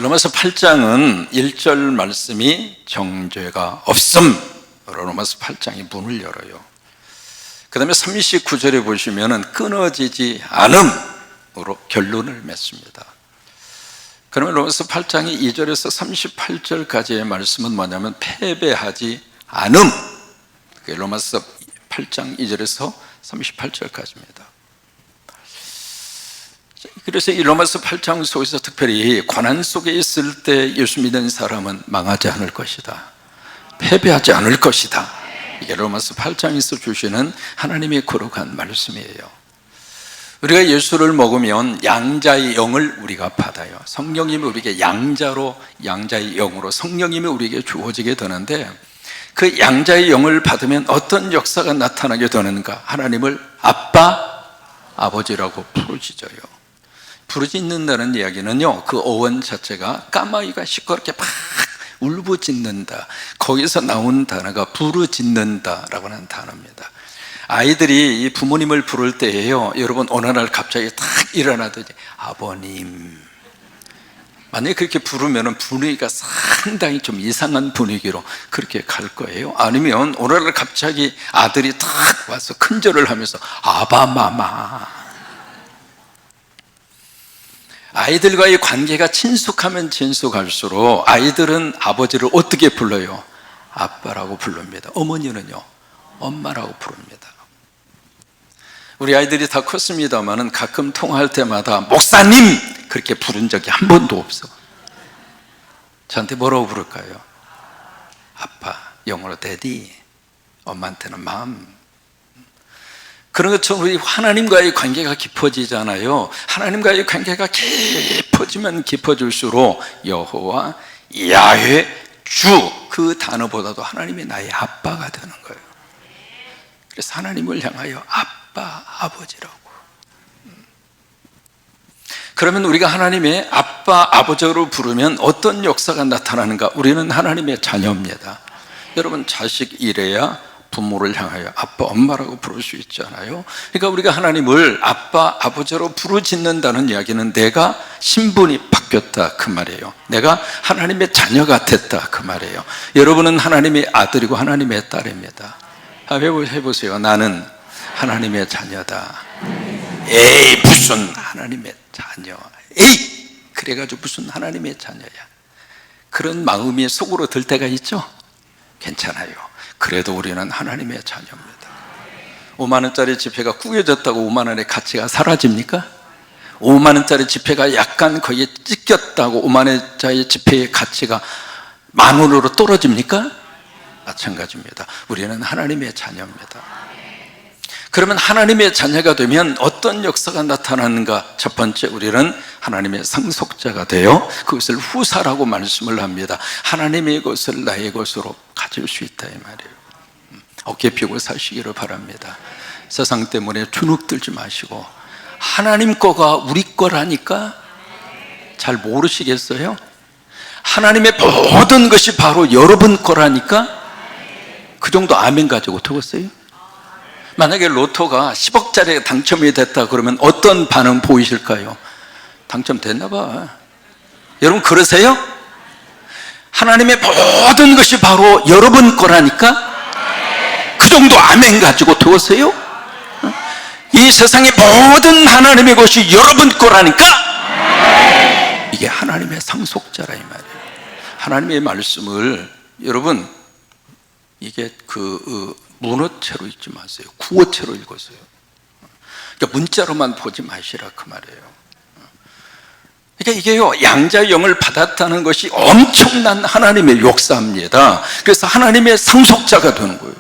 로마서 8장은 1절 말씀이 정죄가 없음, 로마서 8장이 문을 열어요. 그 다음에 39절에 보시면 끊어지지 않음으로 결론을 맺습니다. 그러면 로마서 8장이 2절에서 38절까지의 말씀은 뭐냐면 패배하지 않음. 로마서 8장 2절에서 38절까지입니다. 그래서 이 로마서 8장 속에서 특별히 고난 속에 있을 때 예수 믿는 사람은 망하지 않을 것이다, 패배하지 않을 것이다, 이게 로마서 8장에서 주시는 하나님의 거룩한 말씀이에요. 우리가 예수를 먹으면 양자의 영을 우리가 받아요. 성령님이 우리에게 양자로, 양자의 영으로 성령님이 우리에게 주어지게 되는데, 그 양자의 영을 받으면 어떤 역사가 나타나게 되는가? 하나님을 아빠, 아버지라고 부르짖어요. 부르짖는다는 이야기는요, 그 어원 자체가 까마귀가 시끄럽게 막 울부짖는다, 거기서 나온 단어가 부르짖는다라고 하는 단어입니다. 아이들이 부모님을 부를 때에요, 여러분 어느 날 갑자기 딱 일어나더니 아버님, 만약에 그렇게 부르면 분위기가 상당히 좀 이상한 분위기로 그렇게 갈 거예요. 아니면 어느 날 갑자기 아들이 딱 와서 큰절을 하면서 아바마마. 아이들과의 관계가 친숙하면 친숙할수록 아이들은 아버지를 어떻게 불러요? 아빠라고 부릅니다. 어머니는요, 엄마라고 부릅니다. 우리 아이들이 다 컸습니다만 가끔 통화할 때마다 목사님 그렇게 부른 적이 한 번도 없어. 저한테 뭐라고 부를까요? 아빠, 영어로 daddy, 엄마한테는 mom. 그런 것처럼 우리 하나님과의 관계가 깊어지잖아요. 하나님과의 관계가 깊어지면 깊어질수록 여호와, 야훼, 주, 그 단어보다도 하나님이 나의 아빠가 되는 거예요. 그래서 하나님을 향하여 아빠, 아버지라고. 그러면 우리가 하나님의 아빠, 아버지로 부르면 어떤 역사가 나타나는가? 우리는 하나님의 자녀입니다. 여러분, 자식 이래야 부모를 향하여 아빠, 엄마라고 부를 수 있잖아요. 그러니까 우리가 하나님을 아빠, 아버지로 부르짖는다는 이야기는 내가 신분이 바뀌었다 그 말이에요. 내가 하나님의 자녀가 됐다 그 말이에요. 여러분은 하나님의 아들이고 하나님의 딸입니다. 해보세요. 나는 하나님의 자녀다. 에이, 무슨 하나님의 자녀, 에이, 그래가지고 무슨 하나님의 자녀야. 그런 마음이 속으로 들 때가 있죠? 괜찮아요. 그래도 우리는 하나님의 자녀입니다. 5만 원짜리 지폐가 구겨졌다고 5만 원의 가치가 사라집니까? 5만 원짜리 지폐가 약간 거기에 찢겼다고 5만 원짜리 지폐의 가치가 만 원으로 떨어집니까? 마찬가지입니다. 우리는 하나님의 자녀입니다. 그러면 하나님의 자녀가 되면 어떤 역사가 나타나는가? 첫 번째, 우리는 하나님의 상속자가 되어 그것을 후사라고 말씀을 합니다. 하나님의 것을 나의 것으로 가질 수 있다 이 말이에요. 어깨 펴고 사시기를 바랍니다. 세상 때문에 주눅 들지 마시고, 하나님 거가 우리 거라니까 잘 모르시겠어요? 하나님의 모든 것이 바로 여러분 거라니까. 그 정도 아멘 가지고 되었어요? 만약에 로또가 10억짜리 당첨이 됐다 그러면 어떤 반응 보이실까요? 당첨됐나 봐. 여러분 그러세요? 하나님의 모든 것이 바로 여러분 거라니까. 그 정도 아멘 가지고 되었어요? 이 세상의 모든 하나님의 것이 여러분 거라니까. 이게 하나님의 상속자라 이 말이에요. 하나님의 말씀을 여러분, 이게 문어체로 읽지 마세요. 구어체로 읽으세요. 그러니까 문자로만 보지 마시라 그 말이에요. 그러니까 이게요, 양자의 영을 받았다는 것이 엄청난 하나님의 역사입니다. 그래서 하나님의 상속자가 되는 거예요.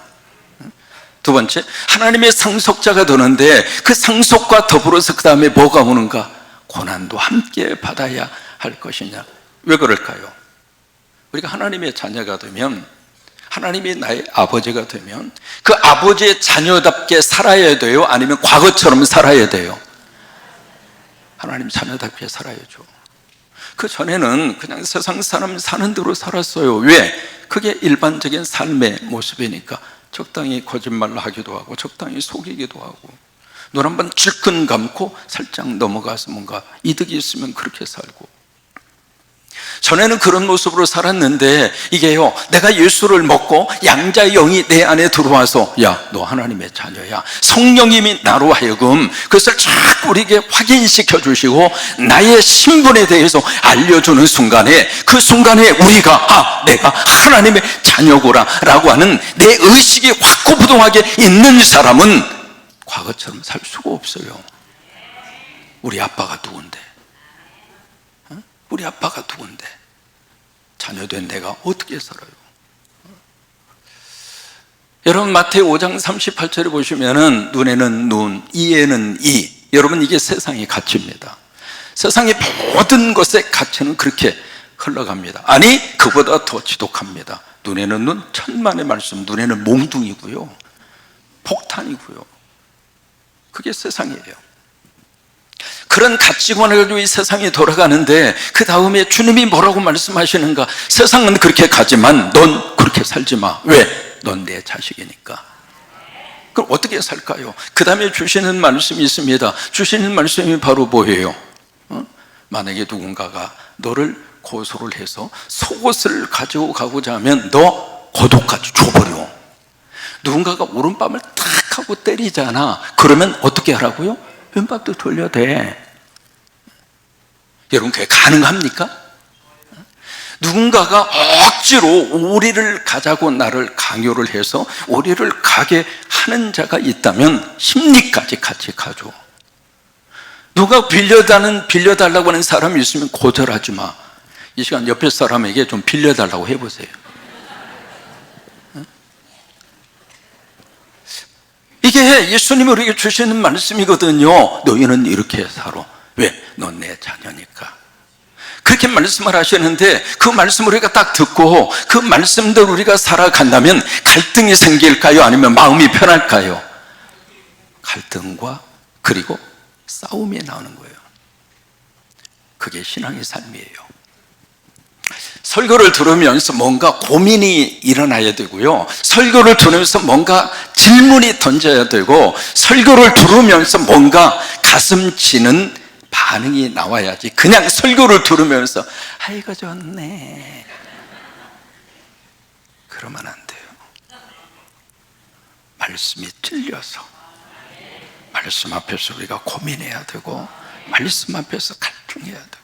두 번째, 하나님의 상속자가 되는데 그 상속과 더불어서 그 다음에 뭐가 오는가? 고난도 함께 받아야 할 것이냐. 왜 그럴까요? 우리가 하나님의 자녀가 되면, 하나님이 나의 아버지가 되면 그 아버지의 자녀답게 살아야 돼요? 아니면 과거처럼 살아야 돼요? 하나님 자녀답게 살아야죠. 그 전에는 그냥 세상 사람 사는 대로 살았어요. 왜? 그게 일반적인 삶의 모습이니까. 적당히 거짓말을 하기도 하고 적당히 속이기도 하고, 눈 한번 질끈 감고 살짝 넘어가서 뭔가 이득이 있으면 그렇게 살고. 전에는 그런 모습으로 살았는데 이게요, 내가 예수를 먹고 양자의 영이 내 안에 들어와서 야, 너 하나님의 자녀야, 성령님이 나로 하여금 그것을 자꾸 우리에게 확인시켜 주시고 나의 신분에 대해서 알려주는 순간에, 그 순간에 우리가 내가 하나님의 자녀구나 라고 하는 내 의식이 확고부동하게 있는 사람은 과거처럼 살 수가 없어요. 우리 아빠가 누군데? 우리 아빠가 누군데? 자녀된 내가 어떻게 살아요? 여러분, 마태오 5장 38절에 보시면은 눈에는 눈, 이에는 이. 여러분, 이게 세상의 가치입니다. 세상의 모든 것의 가치는 그렇게 흘러갑니다. 아니, 그보다 더 지독합니다. 눈에는 눈, 천만의 말씀, 눈에는 몽둥이고요, 폭탄이고요. 그게 세상이에요. 그런 가치관을 가지고 이 세상이 돌아가는데 그 다음에 주님이 뭐라고 말씀하시는가? 세상은 그렇게 가지만 넌 그렇게 살지 마. 왜? 넌 내 자식이니까. 그럼 어떻게 살까요? 그 다음에 주시는 말씀이 있습니다. 주시는 말씀이 바로 뭐예요? 만약에 누군가가 너를 고소를 해서 속옷을 가지고 가고자 하면 너 겉옷까지 줘버려. 누군가가 오른밤을 탁 하고 때리잖아. 그러면 어떻게 하라고요? 왼밥도 돌려대. 여러분, 그게 가능합니까? 누군가가 억지로 오리를 가자고 나를 강요를 해서 오리를 가게 하는 자가 있다면 심리까지 같이 가죠. 누가 빌려달라고 하는 사람이 있으면 거절하지 마. 이 시간 옆에 사람에게 좀 빌려달라고 해보세요. 이게 예수님이 우리에게 주시는 말씀이거든요. 너희는 이렇게 살아. 왜? 넌 내 자녀니까. 그렇게 말씀을 하시는데 그 말씀을 우리가 딱 듣고 그 말씀대로 우리가 살아간다면 갈등이 생길까요? 아니면 마음이 편할까요? 갈등과 그리고 싸움이 나오는 거예요. 그게 신앙의 삶이에요. 설교를 들으면서 뭔가 고민이 일어나야 되고요, 설교를 들으면서 뭔가 질문이 던져야 되고, 설교를 들으면서 뭔가 가슴 치는 반응이 나와야지 그냥 설교를 들으면서 아이고 좋네 그러면 안 돼요. 말씀이 찔려서 말씀 앞에서 우리가 고민해야 되고 말씀 앞에서 갈등해야 되고,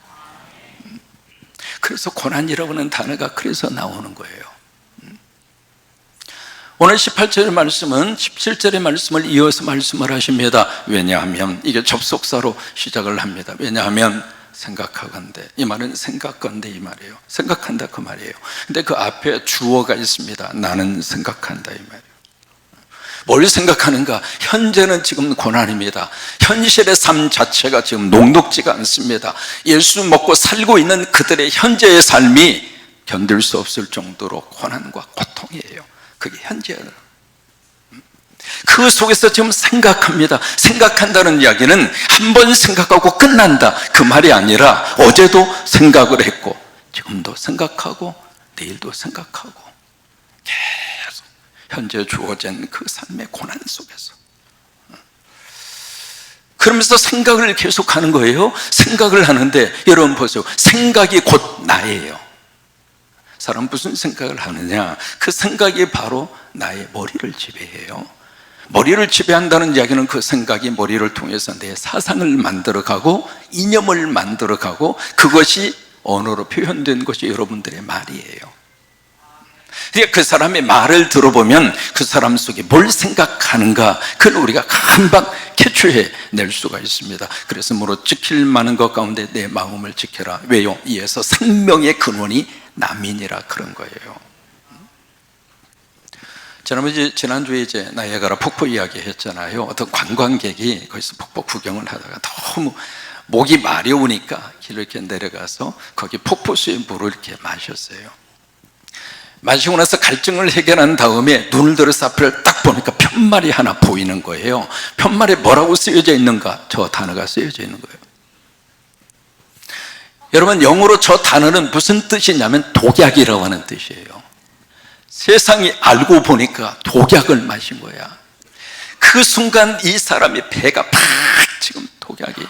그래서 고난이라고 하는 단어가 그래서 나오는 거예요. 오늘 18절의 말씀은 17절의 말씀을 이어서 말씀을 하십니다. 왜냐하면, 이게 접속사로 시작을 합니다. 왜냐하면 생각하건대, 이 말은 생각건대 이 말이에요. 생각한다 그 말이에요. 근데 그 앞에 주어가 있습니다. 나는 생각한다 이 말이에요. 뭘 생각하는가? 현재는 지금 고난입니다. 현실의 삶 자체가 지금 녹록지가 않습니다. 예수 먹고 살고 있는 그들의 현재의 삶이 견딜 수 없을 정도로 고난과 고통이에요. 그게 현재예요. 그 속에서 지금 생각합니다. 생각한다는 이야기는 한 번 생각하고 끝난다 그 말이 아니라 어제도 생각을 했고 지금도 생각하고 내일도 생각하고 계속 현재 주어진 그 삶의 고난 속에서, 그러면서 생각을 계속하는 거예요. 생각을 하는데 여러분 보세요. 생각이 곧 나예요. 사람 무슨 생각을 하느냐? 그 생각이 바로 나의 머리를 지배해요. 머리를 지배한다는 이야기는 그 생각이 머리를 통해서 내 사상을 만들어가고 이념을 만들어가고 그것이 언어로 표현된 것이 여러분들의 말이에요. 그러니까 그 사람의 말을 들어보면 그 사람 속에 뭘 생각하는가, 그걸 우리가 금방 캐치해 낼 수가 있습니다. 그래서 뭐로 지킬 만한 것 가운데 내 마음을 지켜라. 왜요? 이에서 생명의 근원이 남인이라 그런 거예요. 지난주에 나이아가라 폭포 이야기 했잖아요. 어떤 관광객이 거기서 폭포 구경을 하다가 너무 목이 마려우니까 길을 이렇게 내려가서 거기 폭포수의 물을 이렇게 마셨어요. 마시고 나서 갈증을 해결한 다음에 눈을 들어서 앞을 딱 보니까 편말이 하나 보이는 거예요. 편말에 뭐라고 쓰여져 있는가? 저 단어가 쓰여져 있는 거예요. 여러분, 영어로 저 단어는 무슨 뜻이냐면 독약이라고 하는 뜻이에요. 세상이 알고 보니까 독약을 마신 거야. 그 순간 이 사람의 배가 팍 지금 독약이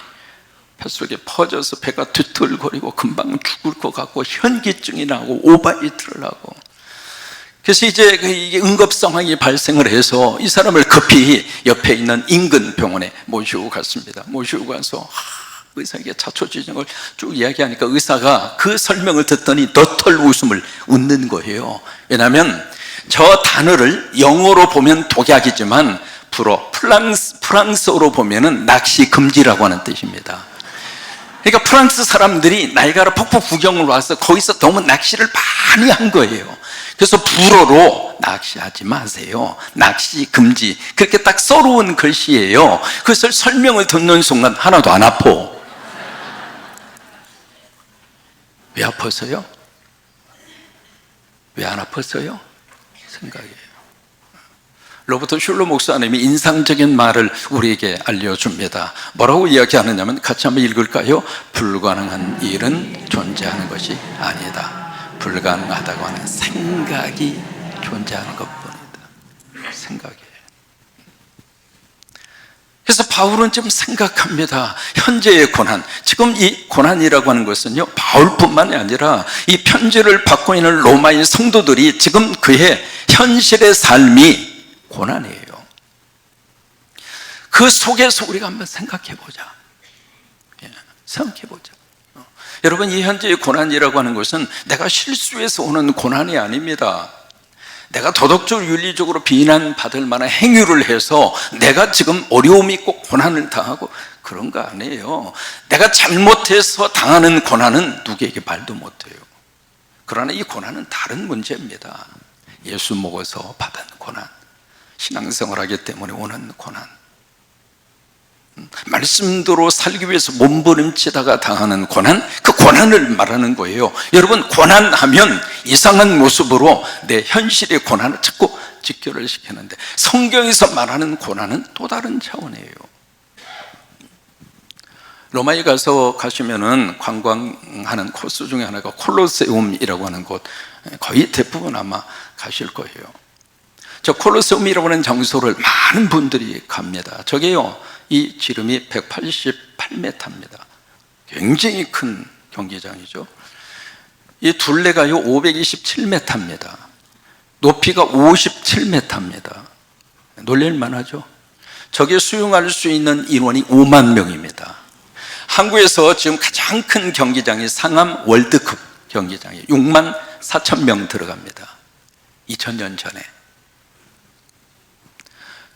뱃속에 퍼져서 배가 뒤틀거리고 금방 죽을 것 같고 현기증이 나고 오바이트를 하고, 그래서 이제 이게 응급 상황이 발생을 해서 이 사람을 급히 옆에 있는 인근 병원에 모시고 갔습니다. 모시고 가서 의사에게 자초지종을 걸 쭉 이야기하니까 의사가 그 설명을 듣더니 너털 웃음을 웃는 거예요. 왜냐하면 저 단어를 영어로 보면 독약이지만 프랑스어로 보면은 낚시 금지라고 하는 뜻입니다. 그러니까 프랑스 사람들이 나이가라 폭포 구경을 와서 거기서 너무 낚시를 많이 한 거예요. 그래서 불어로 낚시하지 마세요, 낚시 금지, 그렇게 딱 써놓은 글씨예요. 그것을 설명을 듣는 순간 하나도 안 아파. 왜 아팠어요? 왜 안 아팠어요? 생각이에요. 로버트 슐러 목사님이 인상적인 말을 우리에게 알려줍니다. 뭐라고 이야기하느냐면 같이 한번 읽을까요? 불가능한 일은 존재하는 것이 아니다. 불가능하다고 하는 생각이 존재하는 것뿐이다. 생각이에요. 그래서 바울은 좀 생각합니다. 현재의 고난, 지금 이 고난이라고 하는 것은요, 바울뿐만이 아니라 이 편지를 받고 있는 로마인 성도들이 지금 그의 현실의 삶이 고난이에요. 그 속에서 우리가 한번 생각해 보자. 생각해 보자. 여러분, 이 현재의 고난이라고 하는 것은 내가 실수해서 오는 고난이 아닙니다. 내가 도덕적으로 윤리적으로 비난받을 만한 행위를 해서 내가 지금 어려움이 있고 고난을 당하고 그런 거 아니에요. 내가 잘못해서 당하는 고난은 누구에게 말도 못해요. 그러나 이 고난은 다른 문제입니다. 예수 먹어서 받은 고난, 신앙생활하기 때문에 오는 고난, 말씀대로 살기 위해서 몸부림치다가 당하는 고난, 그 고난을 말하는 거예요. 여러분, 고난하면 이상한 모습으로 내 현실의 고난을 자꾸 직결을 시키는데, 성경에서 말하는 고난은 또 다른 차원이에요. 로마에 가시면은 관광하는 코스 중에 하나가 콜로세움이라고 하는 곳, 거의 대부분 아마 가실 거예요. 저 콜로세움이라고 하는 장소를 많은 분들이 갑니다. 저게요, 이 지름이 188m입니다. 굉장히 큰 경기장이죠. 이 둘레가요 527m입니다. 높이가 57m입니다. 놀랄만하죠. 저게 수용할 수 있는 인원이 5만 명입니다. 한국에서 지금 가장 큰 경기장이 상암 월드컵 경기장이 6만 4천 명 들어갑니다. 2000년 전에.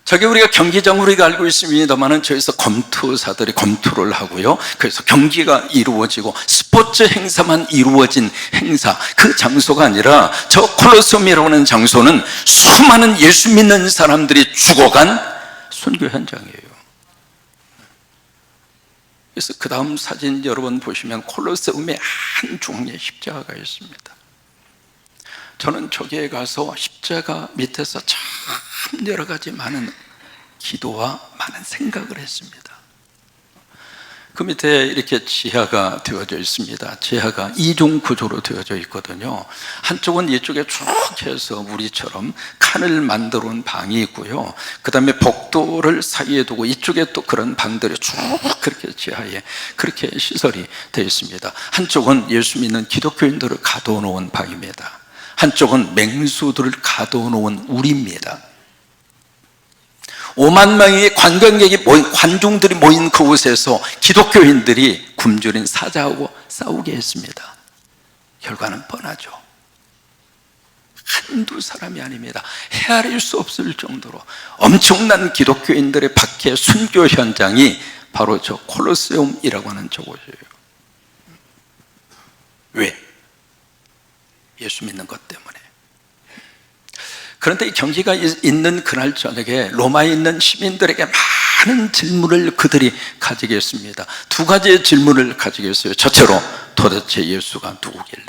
저게 우리가 경기장으로 우리가 알고 있습니다만은 저기서 검투사들이 검투를 하고요, 그래서 경기가 이루어지고 스포츠 행사만 이루어진 행사, 그 장소가 아니라 저 콜로세움이라고 하는 장소는 수많은 예수 믿는 사람들이 죽어간 선교 현장이에요. 그래서 그 다음 사진 여러분 보시면 콜로세움에 한 종류의 십자가가 있습니다. 저는 저기에 가서 십자가 밑에서 참 여러 가지 많은 기도와 많은 생각을 했습니다. 그 밑에 이렇게 지하가 되어져 있습니다. 지하가 2종 구조로 되어져 있거든요. 한쪽은 이쪽에 쭉 해서 우리처럼 칸을 만들어 온 방이 있고요, 그 다음에 복도를 사이에 두고 이쪽에 또 그런 방들이 쭉 그렇게 지하에 그렇게 시설이 되어 있습니다. 한쪽은 예수 믿는 기독교인들을 가둬놓은 방입니다. 한쪽은 맹수들을 가둬놓은 우리입니다. 5만 명의 관중들이 모인 그곳에서 기독교인들이 굶주린 사자하고 싸우게 했습니다. 결과는 뻔하죠. 한두 사람이 아닙니다. 헤아릴 수 없을 정도로 엄청난 기독교인들의 박해 순교 현장이 바로 저 콜로세움이라고 하는 저곳이에요. 왜? 예수 믿는 것 때문에. 그런데 이 경기가 있는 그날 저녁에 로마에 있는 시민들에게 많은 질문을 그들이 가지게 했습니다. 두 가지의 질문을 가지게 했어요. 첫째로, 도대체 예수가 누구길래?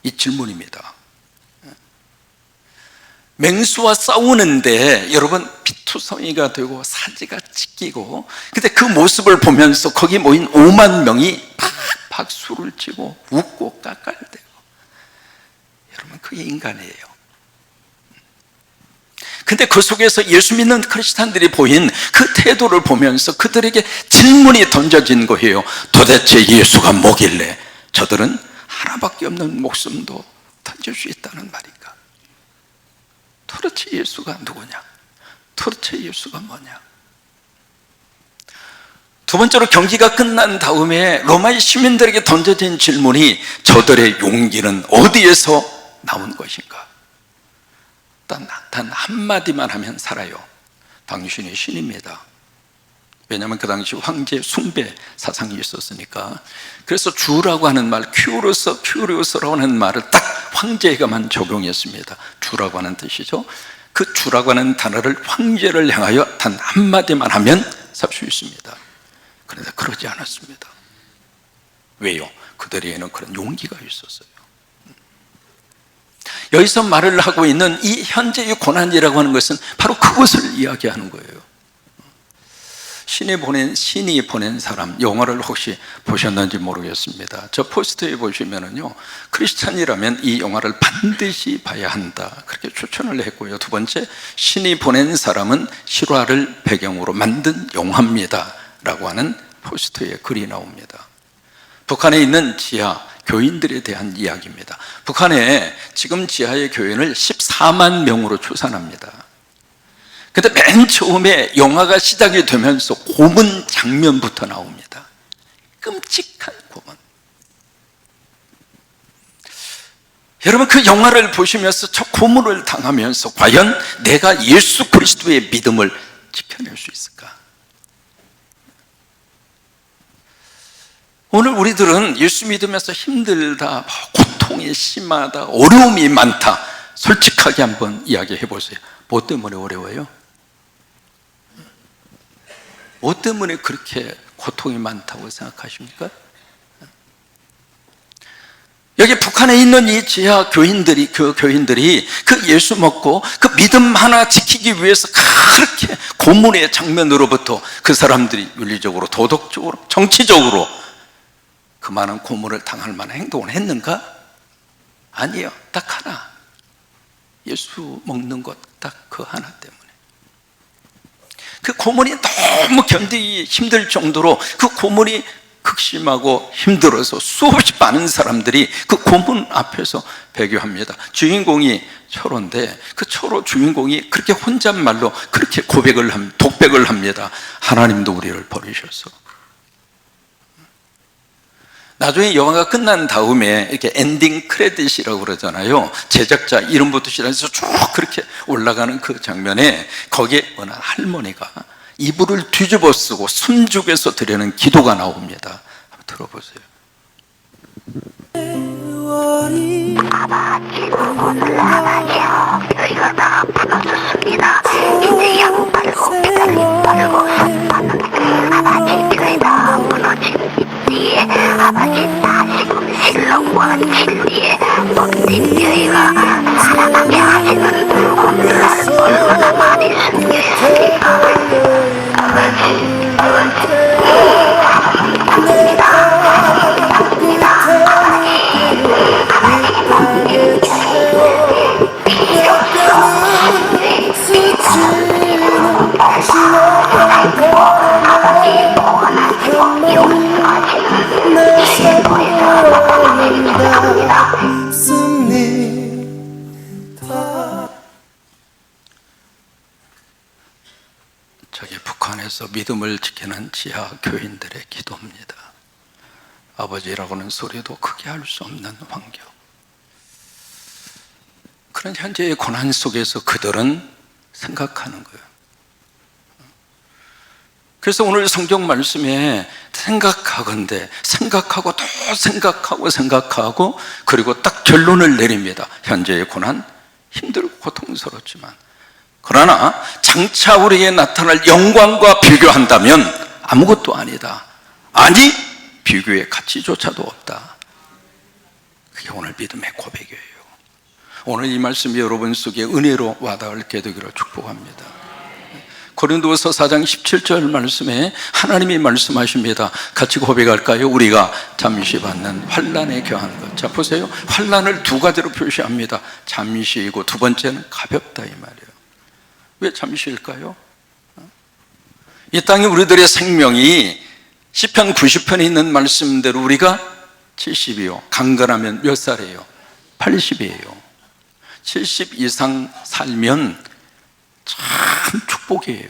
이 질문입니다. 맹수와 싸우는데 여러분 피투성이가 되고 사지가 찢기고, 근데 그 모습을 보면서 거기 모인 5만 명이 막 박수를 치고 웃고 깎아대고, 여러분 그게 인간이에요. 근데 그 속에서 예수 믿는 크리스찬들이 보인 그 태도를 보면서 그들에게 질문이 던져진 거예요. 도대체 예수가 뭐길래 저들은 하나밖에 없는 목숨도 던질 수 있다는 말인가? 도대체 예수가 누구냐? 도대체 예수가 뭐냐? 두 번째로 경기가 끝난 다음에 로마의 시민들에게 던져진 질문이 저들의 용기는 어디에서 나온 것인가? 단 한마디만 하면 살아요. 당신이 신입니다. 왜냐하면 그 당시 황제 숭배 사상이 있었으니까. 그래서 주라고 하는 말, 큐리오스라고 하는 말을 딱 황제에게만 적용했습니다. 주라고 하는 뜻이죠. 그 주라고 하는 단어를 황제를 향하여 단 한마디만 하면 살 수 있습니다. 그런데 그러지 않았습니다. 왜요? 그들에게는 그런 용기가 있었어요. 여기서 말을 하고 있는 이 현재의 고난이라고 하는 것은 바로 그것을 이야기하는 거예요. 신이 보낸 사람, 영화를 혹시 보셨는지 모르겠습니다. 저 포스터에 보시면은요, 크리스찬이라면 이 영화를 반드시 봐야 한다, 그렇게 추천을 했고요. 두 번째, 신이 보낸 사람은 실화를 배경으로 만든 영화입니다 라고 하는 포스터에 글이 나옵니다. 북한에 있는 지하 교인들에 대한 이야기입니다. 북한에 지금 지하의 교인을 14만 명으로 추산합니다. 근데 맨 처음에 영화가 시작이 되면서 고문 장면부터 나옵니다. 끔찍한 고문. 여러분, 그 영화를 보시면서 저 고문을 당하면서 과연 내가 예수 그리스도의 믿음을 지켜낼 수 있을까? 오늘 우리들은 예수 믿으면서 힘들다, 고통이 심하다, 어려움이 많다, 솔직하게 한번 이야기해 보세요. 뭐 때문에 어려워요? 뭐 때문에 그렇게 고통이 많다고 생각하십니까? 여기 북한에 있는 이 지하 교인들이, 그 교인들이 그 예수 먹고 그 믿음 하나 지키기 위해서 그렇게 고문의 장면으로부터 그 사람들이 윤리적으로, 도덕적으로, 정치적으로 그 많은 고문을 당할 만한 행동을 했는가? 아니에요. 딱 하나. 예수 먹는 것 딱 그 하나 때문에. 그 고문이 너무 견디기 힘들 정도로 그 고문이 극심하고 힘들어서 수없이 많은 사람들이 그 고문 앞에서 배교합니다. 주인공이 철호인데 그 철호 주인공이 그렇게 혼잣말로 그렇게 독백을 합니다. 하나님도 우리를 버리셔서. 나중에 영화가 끝난 다음에 이렇게 엔딩 크레딧이라고 그러잖아요. 제작자 이름부터 시작해서 쭉 그렇게 올라가는 그 장면에 거기에 어느 할머니가 이불을 뒤집어 쓰고 숨죽여서 드리는 기도가 나옵니다. 한번 들어보세요. 오늘날아요 저희가 다 부서졌습니다. 이제 양 팔고 배달이 팔고 산 파는 아버지 교회 다 무너진 뒤에 아버지 다시 신랑과 진리에 못된 교회가 살아나게 하시는 오늘날 얼마나 많이 숨겨있습니까? 아버지 사랑합니다. 저기 북한에서 믿음을 지키는 지하 교인들의 기도입니다. 아버지라고는 소리도 크게 할 수 없는 환경. 그런 현재의 고난 속에서 그들은 생각하는 거예요. 그래서 오늘 성경 말씀에 생각하건대 생각하고 또 생각하고 그리고 딱 결론을 내립니다. 현재의 고난 힘들고 고통스럽지만 그러나 장차 우리에게 나타날 영광과 비교한다면 아무것도 아니다. 아니 비교의 가치조차도 없다. 그게 오늘 믿음의 고백이에요. 오늘 이 말씀이 여러분 속에 은혜로 와닿게 되기를 축복합니다. 고린도서 4장 17절 말씀에 하나님이 말씀하십니다. 같이 고백할까요? 우리가 잠시 받는 환난에 겨한 것. 자 보세요. 환난을 두 가지로 표시합니다. 잠시이고 두 번째는 가볍다 이 말이에요. 왜 잠시일까요? 이 땅에 우리들의 생명이 시편 90편에 있는 말씀대로 우리가 70이요, 강건하면 몇 살이에요? 80이에요 70 이상 살면 참 축복이에요.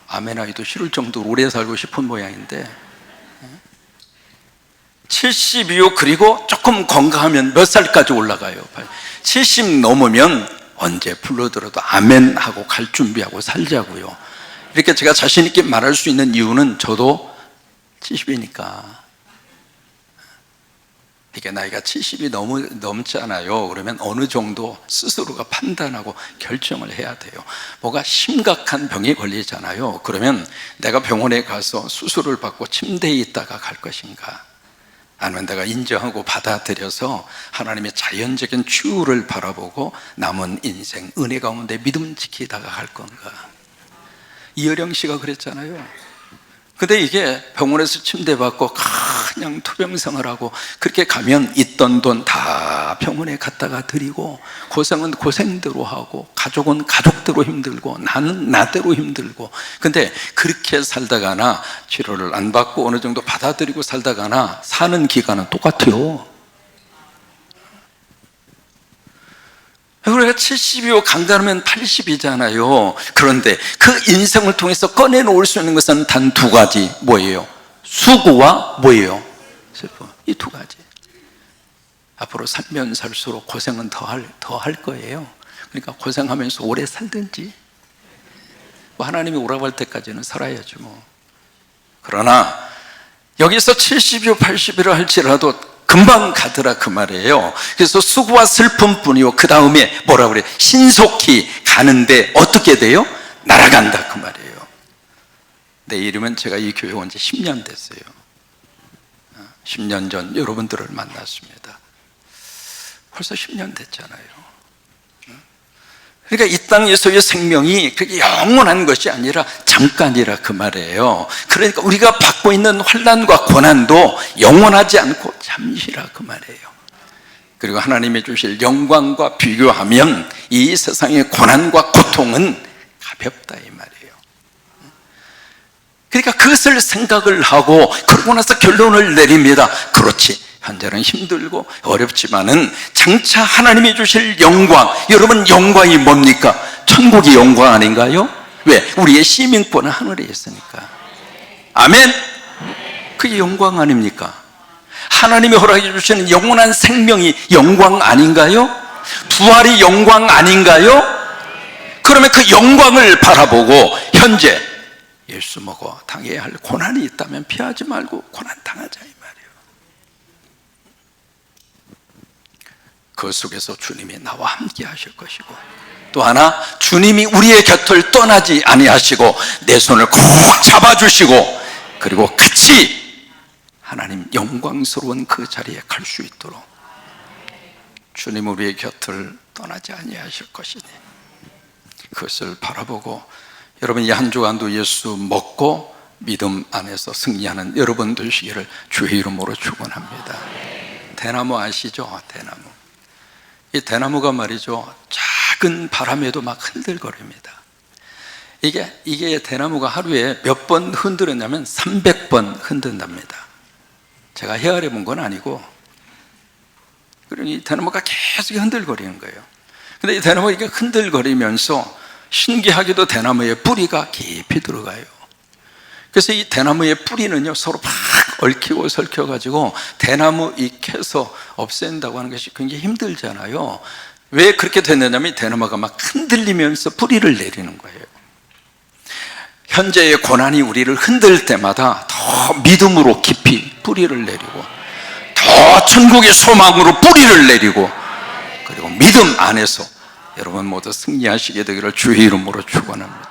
아멘하기도 싫을 정도로 오래 살고 싶은 모양인데 70이요, 그리고 조금 건강하면 몇 살까지 올라가요? 70 넘으면 언제 불러들어도 아멘 하고 갈 준비하고 살자고요. 이렇게 제가 자신 있게 말할 수 있는 이유는 저도 70이니까. 이게 나이가 70이 넘잖아요. 그러면 어느 정도 스스로가 판단하고 결정을 해야 돼요. 뭐가 심각한 병에 걸리잖아요. 그러면 내가 병원에 가서 수술을 받고 침대에 있다가 갈 것인가, 아니면 내가 인정하고 받아들여서 하나님의 자연적인 치유를 바라보고 남은 인생 은혜 가운데 믿음 지키다가 갈 건가. 이어령 씨가 그랬잖아요. 근데 이게 병원에서 침대 받고 그냥 투병생활하고 그렇게 가면 있던 돈 다 병원에 갖다가 드리고, 고생은 고생대로 하고, 가족은 가족대로 힘들고, 나는 나대로 힘들고. 근데 그렇게 살다가나 치료를 안 받고 어느 정도 받아들이고 살다가나 사는 기간은 똑같아요. 우리가 70이고 강단하면 80이잖아요. 그런데 그 인생을 통해서 꺼내놓을 수 있는 것은 단 두 가지. 뭐예요? 수고와 뭐예요? 슬픔. 이 두 가지. 앞으로 살면 살수록 고생은 더 할 거예요. 그러니까 고생하면서 오래 살든지, 뭐 하나님이 오라고 할 때까지는 살아야죠 뭐. 그러나 여기서 70이요 80이라 할지라도 금방 가더라 그 말이에요. 그래서 수고와 슬픔뿐이요, 그 다음에 뭐라 그래? 신속히 가는데 어떻게 돼요? 날아간다 그 말이에요. 내일이면 제가 이 교회 온 지 10년 됐어요. 10년 전 여러분들을 만났습니다. 벌써 10년 됐잖아요. 그러니까 이 땅에서의 생명이 그렇게 영원한 것이 아니라 잠깐이라 그 말이에요. 그러니까 우리가 받고 있는 환난과 고난도 영원하지 않고 잠시라 그 말이에요. 그리고 하나님이 주실 영광과 비교하면 이 세상의 고난과 고통은 가볍다 이 말이에요. 그러니까 그것을 생각을 하고 그러고 나서 결론을 내립니다. 그렇지, 현재는 힘들고 어렵지만은 장차 하나님이 주실 영광, 여러분 영광이 뭡니까? 천국이 영광 아닌가요? 왜? 우리의 시민권은 하늘에 있으니까. 아멘? 그게 영광 아닙니까? 하나님이 허락해 주시는 영원한 생명이 영광 아닌가요? 부활이 영광 아닌가요? 그러면 그 영광을 바라보고 현재 예수 먹어 당해야 할 고난이 있다면 피하지 말고 고난 당하자 이 말이에요. 그 속에서 주님이 나와 함께 하실 것이고, 또 하나 주님이 우리의 곁을 떠나지 아니하시고 내 손을 꼭 잡아주시고, 그리고 같이 하나님 영광스러운 그 자리에 갈 수 있도록 주님 우리의 곁을 떠나지 아니하실 것이니 그것을 바라보고 여러분 이 한 주간도 예수 먹고 믿음 안에서 승리하는 여러분 되시기를 주의 이름으로 축원합니다. 대나무 아시죠? 대나무. 이 대나무가 말이죠, 작은 바람에도 막 흔들거립니다. 이게 대나무가 하루에 몇 번 흔들었냐면 300번 흔든답니다. 제가 헤아려 본 건 아니고, 그러니 이 대나무가 계속 흔들거리는 거예요. 근데 이 대나무가 이렇게 흔들거리면서 신기하게도 대나무의 뿌리가 깊이 들어가요. 그래서 이 대나무의 뿌리는요 서로 막 얽히고 설켜가지고 대나무 잎에서 없앤다고 하는 것이 굉장히 힘들잖아요. 왜 그렇게 됐느냐면 대나무가 막 흔들리면서 뿌리를 내리는 거예요. 현재의 고난이 우리를 흔들 때마다 더 믿음으로 깊이 뿌리를 내리고, 더 천국의 소망으로 뿌리를 내리고, 그리고 믿음 안에서 여러분 모두 승리하시게 되기를 주의 이름으로 축원합니다.